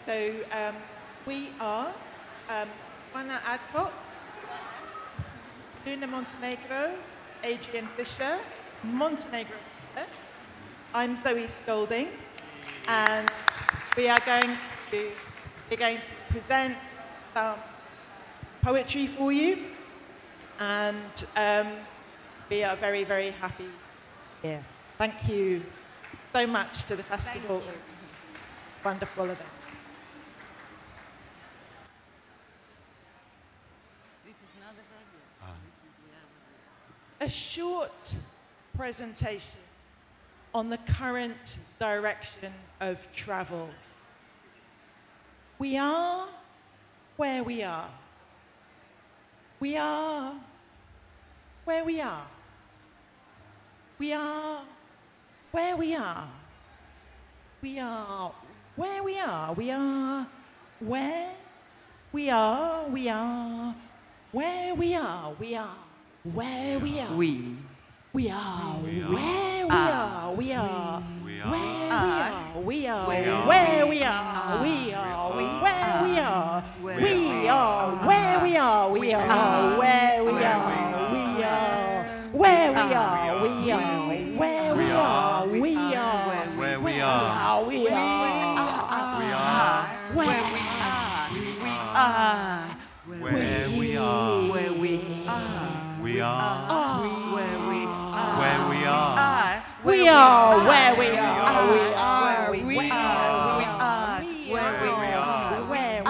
So we are Juana Adcock, Luna Montenegro, Adrian Fisher, Montenegro. I'm Zoë Skoulding, and we are going to present some poetry for you, and we are very, very happy here. Thank you so much to the festival. Wonderful event. A short presentation on the current direction of travel. We are where we are. We are where we are. We are where we are. We are where we are. We are where we are. We are where we are. We are where we are. We are where we are. We are where we are. We are where we are. We are where we are. We are where we are. We are where we are. We are where we are. We are where we are. We are where we are. We are where we are. Where we are. Where we are. We are Where we are. where we are. We are where we are. We are. We are. We are. Where we are. Where we are.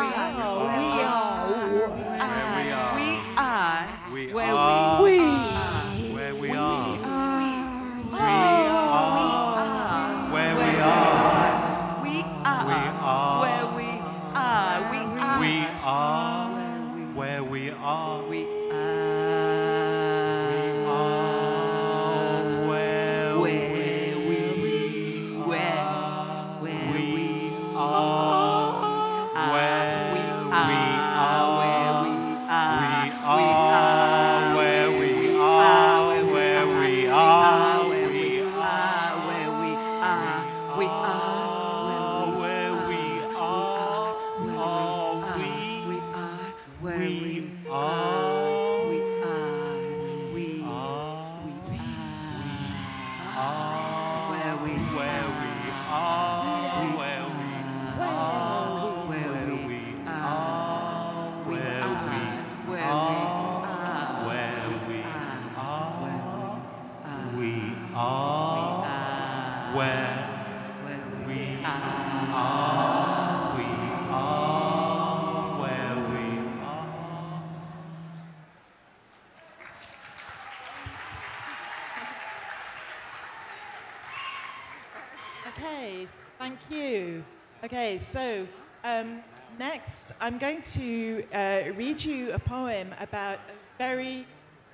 We are. We Where are We. where we are. we Where we are. We are where we are. We are where we are. We Okay, thank you. Okay, so next I'm going to read you a poem about a very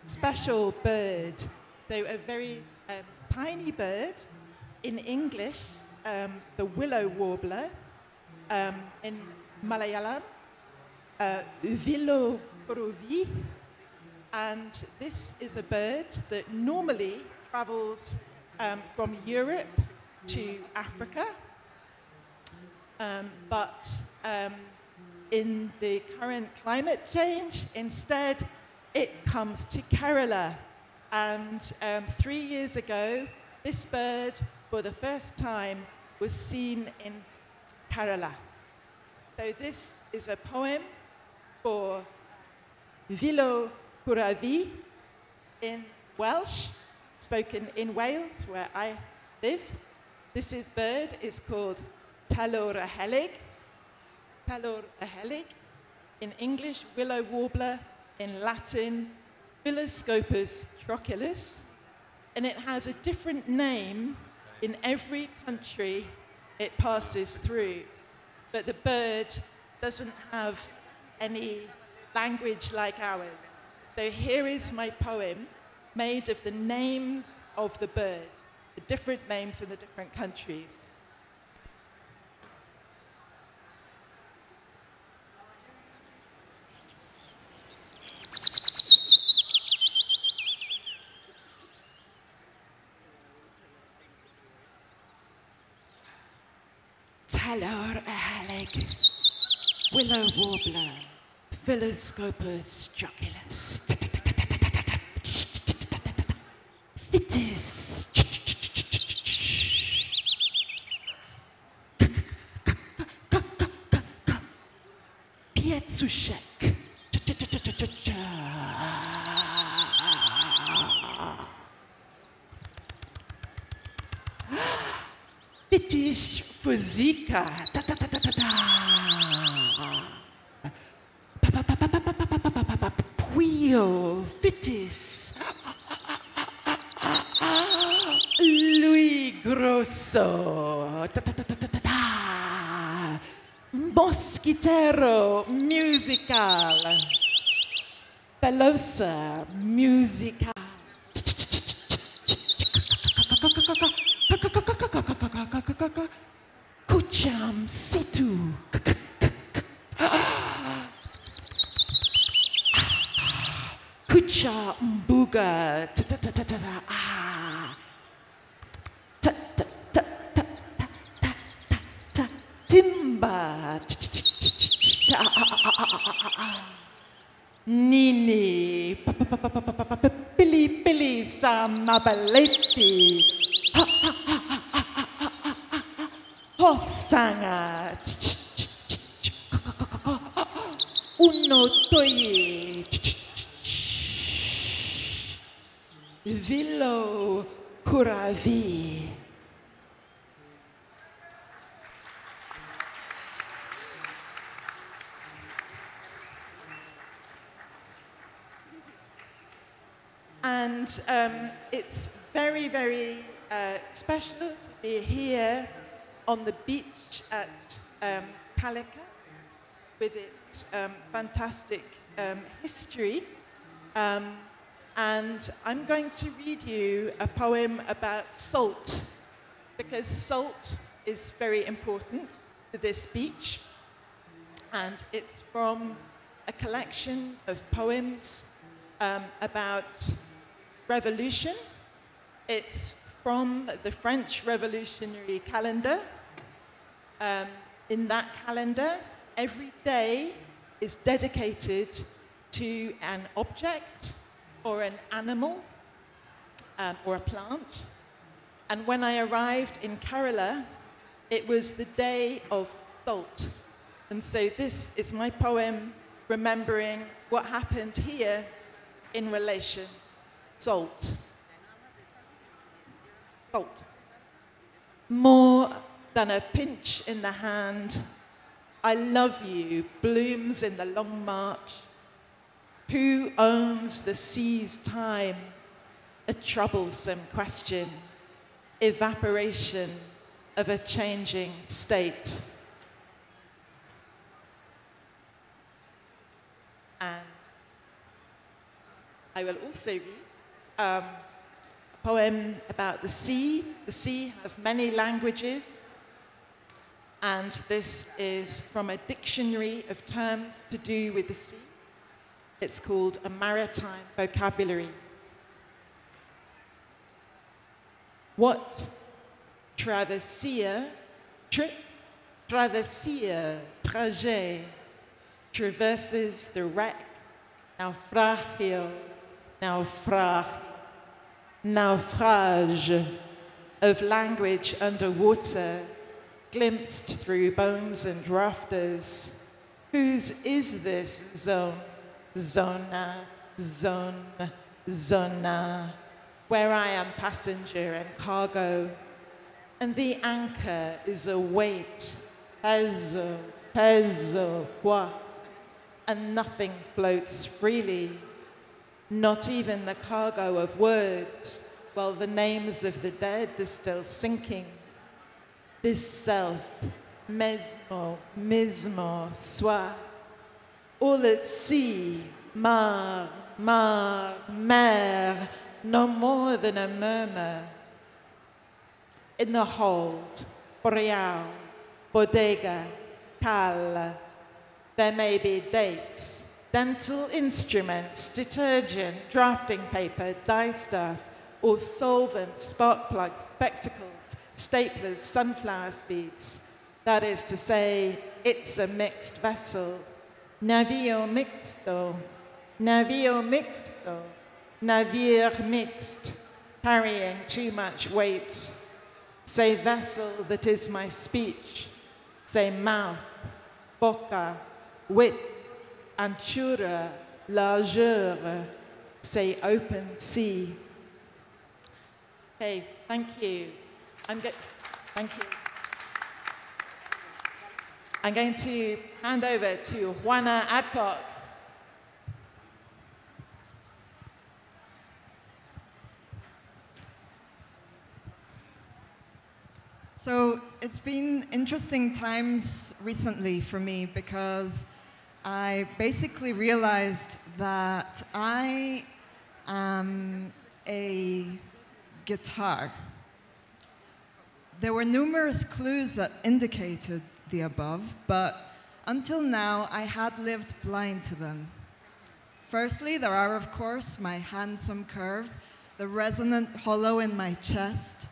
special bird. So a very tiny bird, in English, the willow warbler, in Malayalam, Vilo Kuruvi. And this is a bird that normally travels from Europe to Africa, but in the current climate change, instead it comes to Kerala. And 3 years ago, this bird, for the first time, was seen in Kerala. So this is a poem for Vilo Kuravi in Welsh, spoken in Wales, where I live. This bird is called Talwr y Helyg. Talwr y Helyg. In English, willow warbler. In Latin, Philoscopus trochilus. And it has a different name in every country it passes through. But the bird doesn't have any language like ours. So here is my poem made of the names of the bird, the different names in the different countries. Talwr y Helyg. willow warbler, Philoscopus joculus, Vitis, Pietsushek, Vitish fuzika, Puyo, Vitis, Louis Grosso, Mosquitero musical, Pelosa musical, Kucham situ, Kucha mbuga, Timba, Nini, Pili Pili Samabaleti, Hofsanger, Uno Toye, Vilo Kuravi. And it's very, very special to be here on the beach at Calicut with its fantastic history. And I'm going to read you a poem about salt, because salt is very important to this beach. And it's from a collection of poems about revolution. It's from the French Revolutionary calendar. In that calendar, every day is dedicated to an object or an animal or a plant. And when I arrived in Kerala, it was the day of salt. And so this is my poem remembering what happened here in relation salt. Salt. More than a pinch in the hand, I love you, blooms in the long march. Who owns the sea's time? A troublesome question. Evaporation of a changing state. And I will also read a poem about the sea. The sea has many languages, and this is from a dictionary of terms to do with the sea. It's called A Maritime Vocabulary. What traversia, trajet, traverses the wreck, naufragio, naufrage of language underwater, glimpsed through bones and rafters. Whose is this zone? Zona, where I am passenger and cargo, and the anchor is a weight, peso, quoi, and nothing floats freely, not even the cargo of words, while the names of the dead are still sinking. This self, mismo, soi, all at sea, mar, mer, no more than a murmur. In the hold, boreal, bodega, cal, there may be dates, dental instruments, detergent, drafting paper, dye stuff, or solvents, spark plugs, spectacles, staplers, sunflower seeds. That is to say, it's a mixed vessel. Navío mixto, navío mixto, navire mixed, carrying too much weight. Say vessel that is my speech, say mouth, boca, wit, anchura, largeur, say open sea. Okay, thank you. Thank you. I'm going to hand over to Juana Adcock. So it's been interesting times recently for me because I basically realized that I am a guitar. There were numerous clues that indicated the above, but until now I had lived blind to them. Firstly, there are, of course, my handsome curves, the resonant hollow in my chest,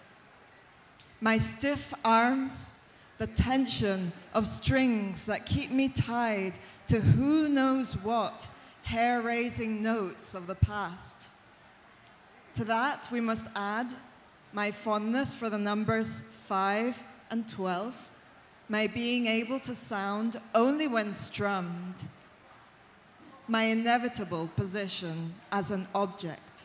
my stiff arms, the tension of strings that keep me tied to who knows what hair-raising notes of the past. To that, we must add my fondness for the numbers 5 and 12, my being able to sound only when strummed, my inevitable position as an object,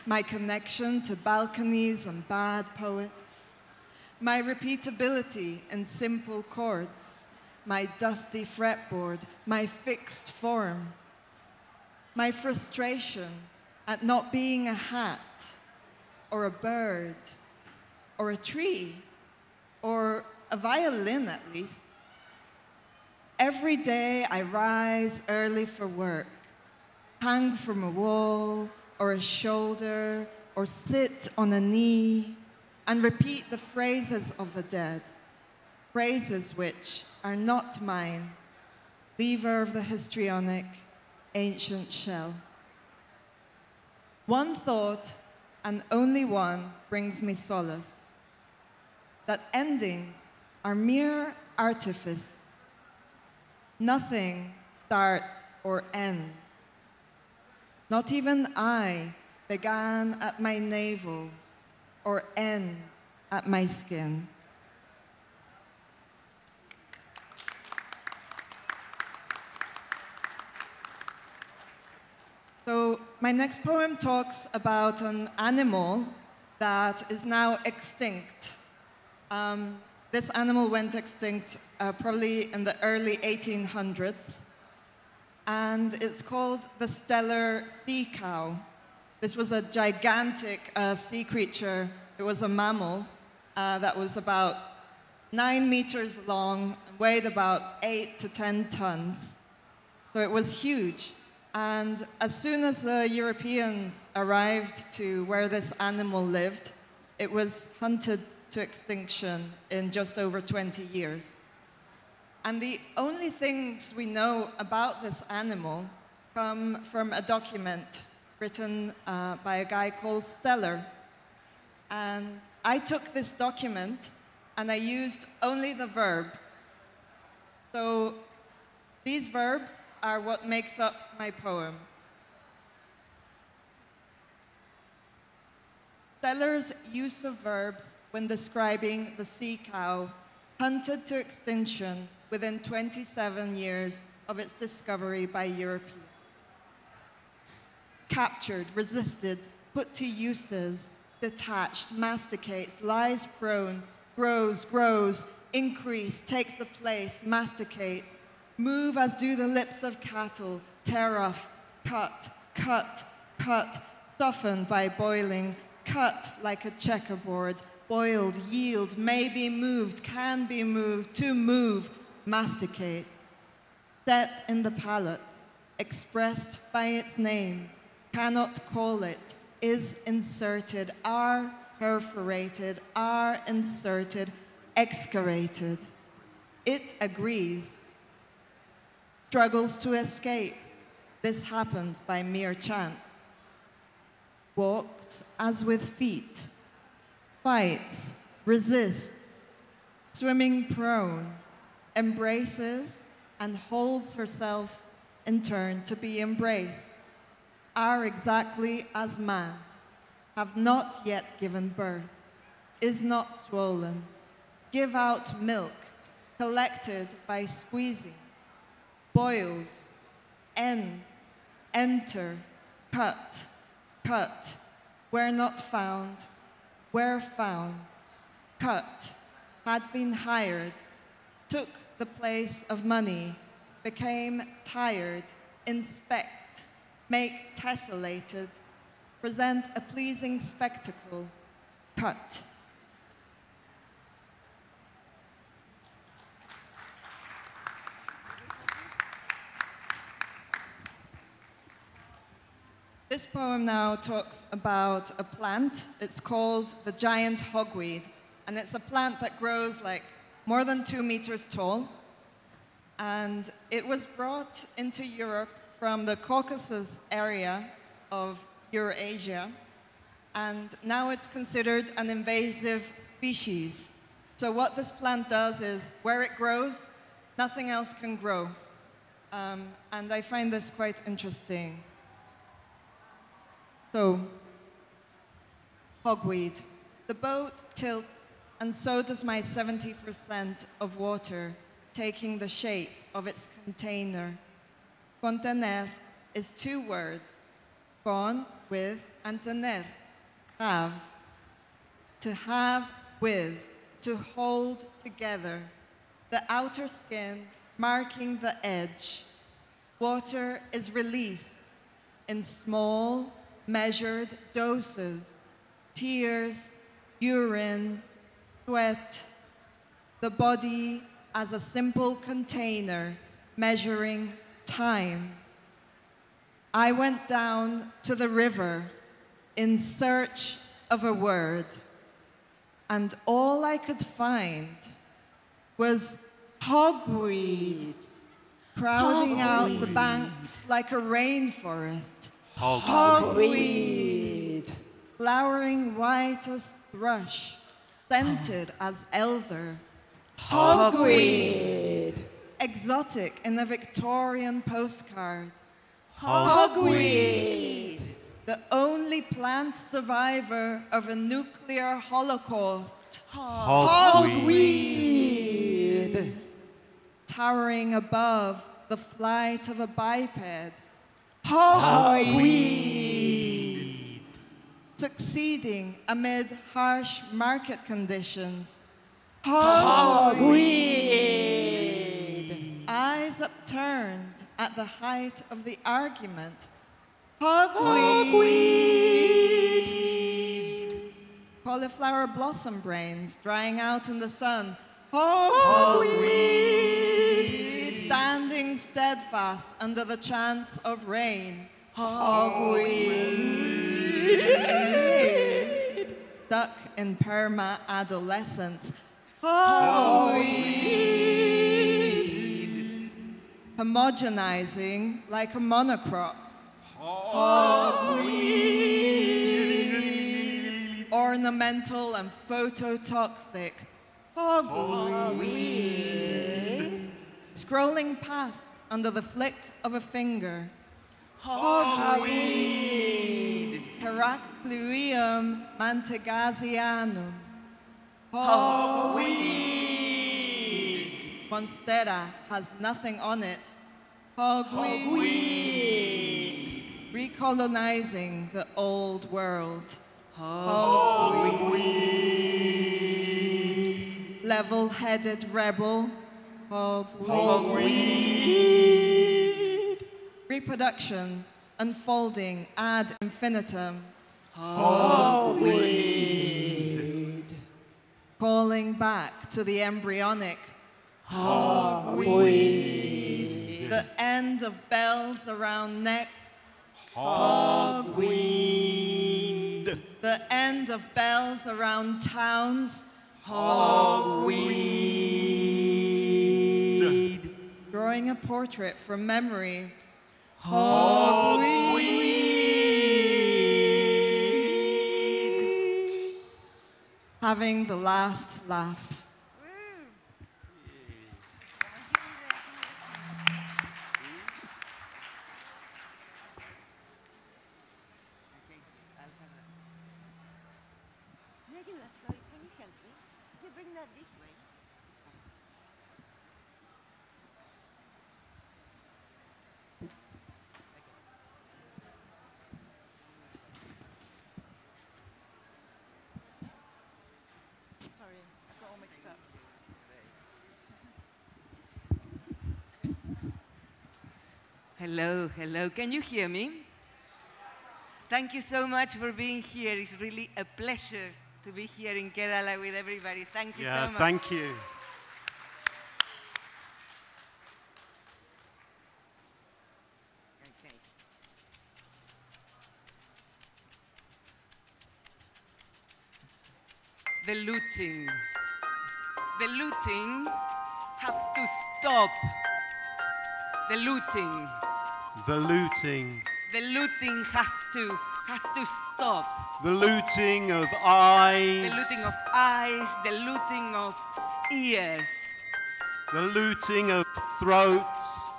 my connection to balconies and bad poets, my repeatability in simple chords, my dusty fretboard, my fixed form, my frustration at not being a hat, or a bird, or a tree, or a violin at least. Every day I rise early for work, hang from a wall, or a shoulder, or sit on a knee, and repeat the phrases of the dead, phrases which are not mine, lever of the histrionic, ancient shell. One thought, and only one, brings me solace, that endings are mere artifice. Nothing starts or ends. Not even I began at my navel or end at my skin. So my next poem talks about an animal that is now extinct. This animal went extinct probably in the early 1800s, and it's called the stellar sea cow. This was a gigantic sea creature. It was a mammal that was about 9 meters long, weighed about 8 to 10 tons. So it was huge. And as soon as the Europeans arrived to where this animal lived, it was hunted to extinction in just over 20 years. And the only things we know about this animal come from a document written by a guy called Steller. And I took this document and I used only the verbs. So these verbs are what makes up my poem. Steller's use of verbs when describing the sea cow hunted to extinction within 27 years of its discovery by Europeans. Captured, resisted, put to uses, detached, masticates, lies prone, grows, increase, takes the place, masticates, move as do the lips of cattle, tear off, cut, softened by boiling, cut like a checkerboard, boiled, yield, may be moved, can be moved, to move, masticate, set in the palate, expressed by its name, cannot call it, is inserted, are perforated, are inserted, excavated. It agrees, struggles to escape. This happened by mere chance. Walks as with feet, fights, resists, swimming prone, embraces and holds herself in turn to be embraced, are exactly as man, have not yet given birth, is not swollen, give out milk, collected by squeezing, boiled, ends, enter, cut, cut, were not found, were found, cut, had been hired, took the place of money, became tired, inspect, make tessellated, present a pleasing spectacle, cut. This poem now talks about a plant. It's called the giant hogweed, and it's a plant that grows like more than 2 meters tall. And it was brought into Europe from the Caucasus area of Eurasia, and now it's considered an invasive species. So what this plant does is, where it grows, nothing else can grow. And I find this quite interesting. So, hogweed. The boat tilts, and so does my 70% of water, taking the shape of its container. Contener is 2 words, con, with, and tener, have. To have with, to hold together. The outer skin marking the edge. Water is released in small, measured doses, tears, urine, sweat, the body as a simple container measuring time. I went down to the river in search of a word, and all I could find was hogweed, crowding out the banks like a rainforest. Hogweed, flowering white as thrush, scented as elder. Hogweed, exotic in a Victorian postcard. Hogweed, the only plant survivor of a nuclear holocaust. Hogweed, towering above the flight of a biped. Hogweed, succeeding amid harsh market conditions. Hogweed, eyes upturned at the height of the argument. Hogweed, cauliflower blossom brains drying out in the sun. Hogweed, standing steadfast under the chance of rain. Hogweed, stuck in perma-adolescence. Hogweed, homogenizing like a monocrop. Hogweed, ornamental and phototoxic. Hogweed, scrolling past under the flick of a finger. Hogweed, Heracleum mantegasianum. Hogweed, Monstera has nothing on it. Hogweed, recolonizing the old world. Hogweed, level-headed rebel. Hogweed, reproduction unfolding ad infinitum. Hogweed, calling back to the embryonic. Hogweed, the end of bells around necks. Hogweed, the end of bells around towns. Hogweed, drawing a portrait from memory. Hogweed, having the last laugh. ayuda, Zoe? Can you help me? Can you bring that this way? Sorry, I got all mixed up. Hello, hello. Can you hear me? Thank you so much for being here. It's really a pleasure to be here in Kerala with everybody. Thank you so much. Thank you. Okay. The looting. The looting have to stop. The looting. The looting. The looting has to stop. The looting of eyes. The looting of eyes, the looting of ears. The looting of throats.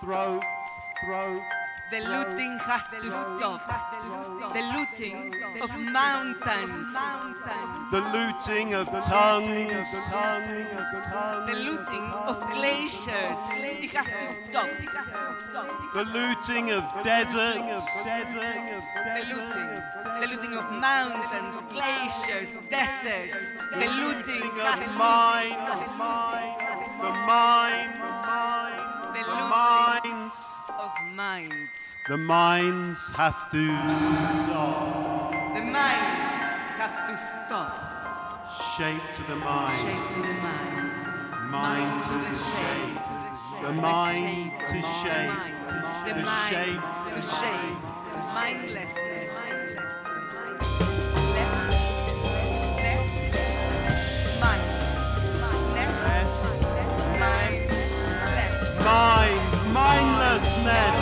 The looting has to stop. The looting of mountains. The looting of tongues. The looting of glaciers. It has to stop. The looting of deserts. The looting of mountains, glaciers, deserts. The looting of has minds. The minds. The The looting minds. of minds. The minds have to stop. The minds have to stop. Shape to the mind. Shape to the mind. Mind to the shape. The mind to shape. The The mind shape to shape. Mindlessness. Mind. Mindlessness.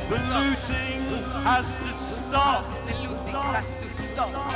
The looting has to stop. The looting has to stop.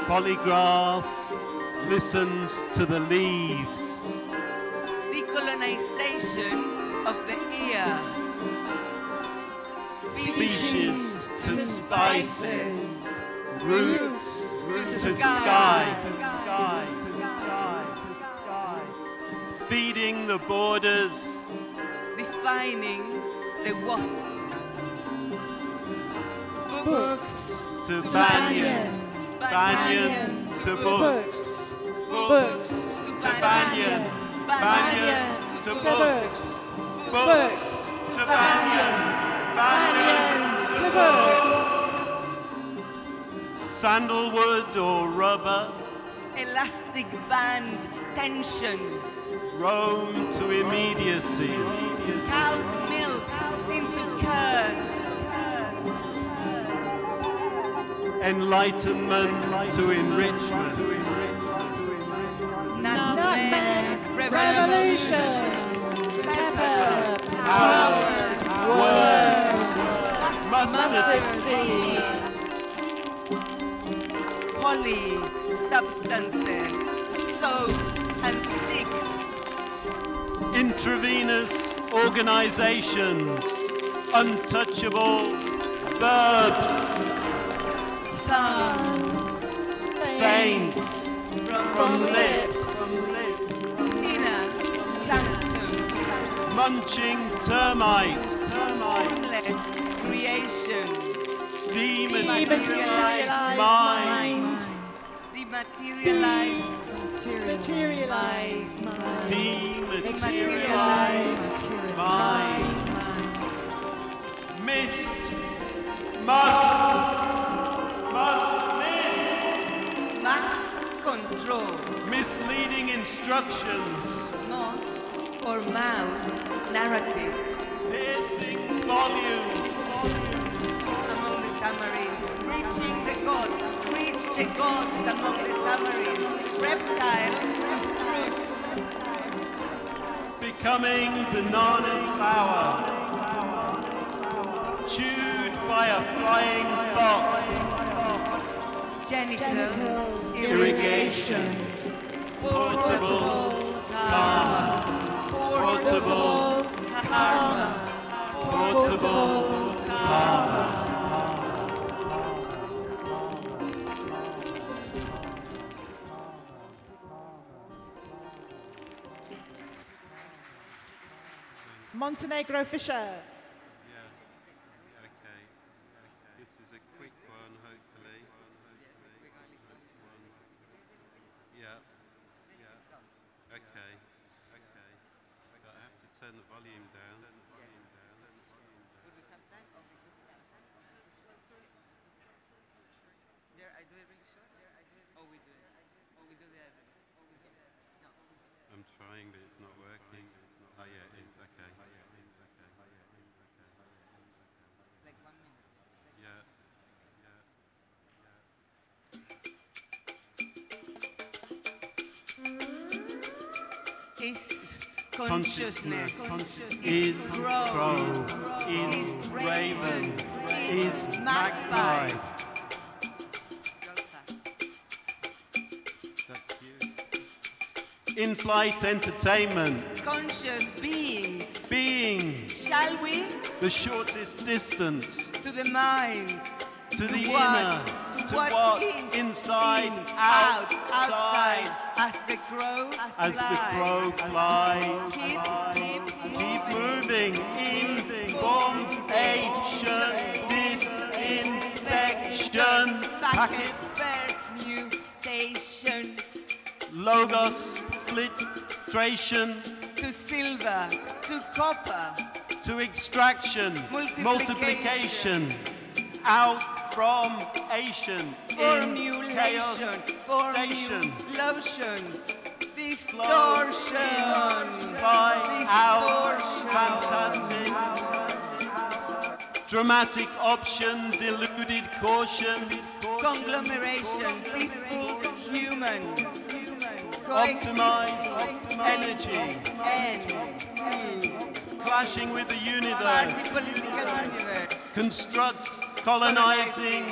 Polygraph listens to the leaves. Decolonization of the ear. Species to spices. Roots to sky. Feeding the borders. Defining the wasps. Books To to banyan. Banyan to books. Books to banyan. Banyan to books. Books to banyan. Banyan to books. Sandalwood or rubber. Elastic band tension. Rome to immediacy. Cow's milk into curd. Enlightenment to enrichment. Nutmeg revolution. Pepper, Power. Words. mustard Mustard. seed. Poly substances, soaps and sticks. Intravenous organizations. Untouchable verbs. Tongue Faint. from lips, Inner sanctum, munching termite, formless creation, dematerialized mind, dematerialized Materialized mind. dematerialized mind, mist, must miss, mass control, misleading instructions, nose or mouth narrative, piercing volumes, among the tamarind, reaching the gods, reach the gods among the tamarind, reptile to fruit, becoming banana flower, chewed by a flying fox, genital irrigation, portable karma, portable karma, portable karma. Montenegro Fisher. Yeah, okay. This is a quick one, hopefully. Yeah, yeah. Okay, okay. But I have to turn the volume down. I'm trying, but it's not working. Oh yeah, it is. Okay. like 1 minute. Yeah. Is consciousness, Is crow, is raven, is magpie. That's you. In-flight entertainment. Conscious beings. Being Shall we? the shortest distance To the mind. to the what? inner, to what what, is inside, in, outside, as the crow as the crow flies. Keep Moving in formation, disinfection, packet, permutation logos, filtration, to silver, to copper, to extraction, Multiplication. out from Asian, in chaos station, formulation, distortion, fly out, distortion. fantastic, dramatic option, deluded caution, Conglomeration, peaceful human, optimize energy, clashing with the universe, political universe, constructs colonizing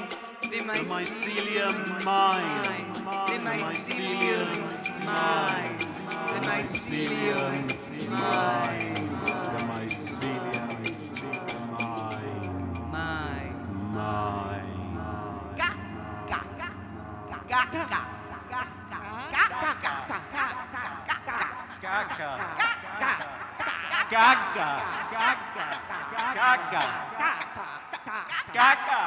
the the mycelium mind, the mycelium mind, the mycelium mind, the mycelium mind, Ga, ga, ga, ga, ga, ga, ga, ga, ga, ga, Gaga. Gaga. Gaga. Gaga.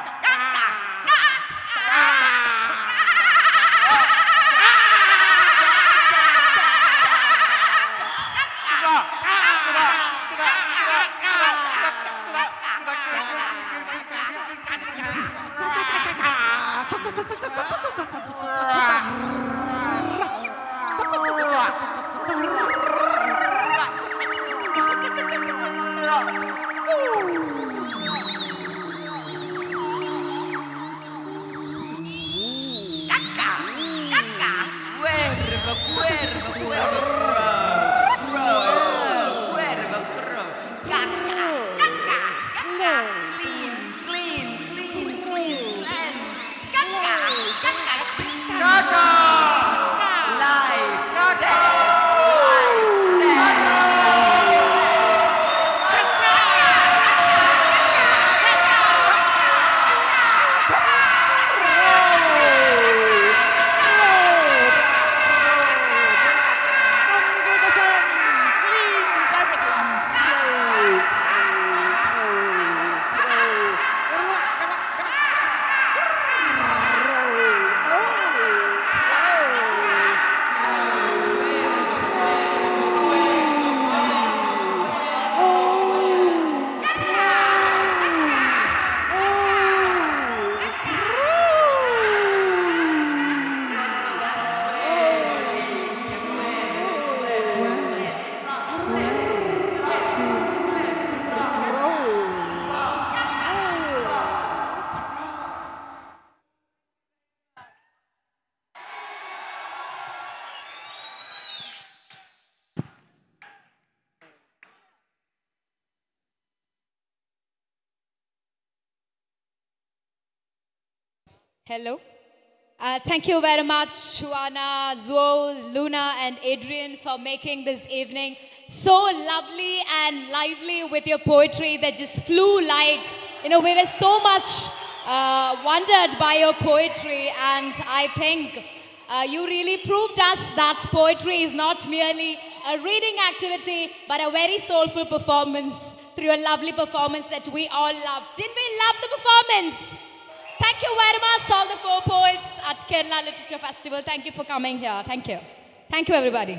Hello. Thank you very much, Juana, Zoe, Luna, and Adrian for making this evening so lovely and lively with your poetry that just flew like, we were so much wondered by your poetry, and I think you really proved us that poetry is not merely a reading activity, but a very soulful performance through a lovely performance that we all loved. Didn't we love the performance? Thank you very much, all the 4 poets at Kerala Literature Festival. Thank you for coming here. Thank you. Thank you, everybody.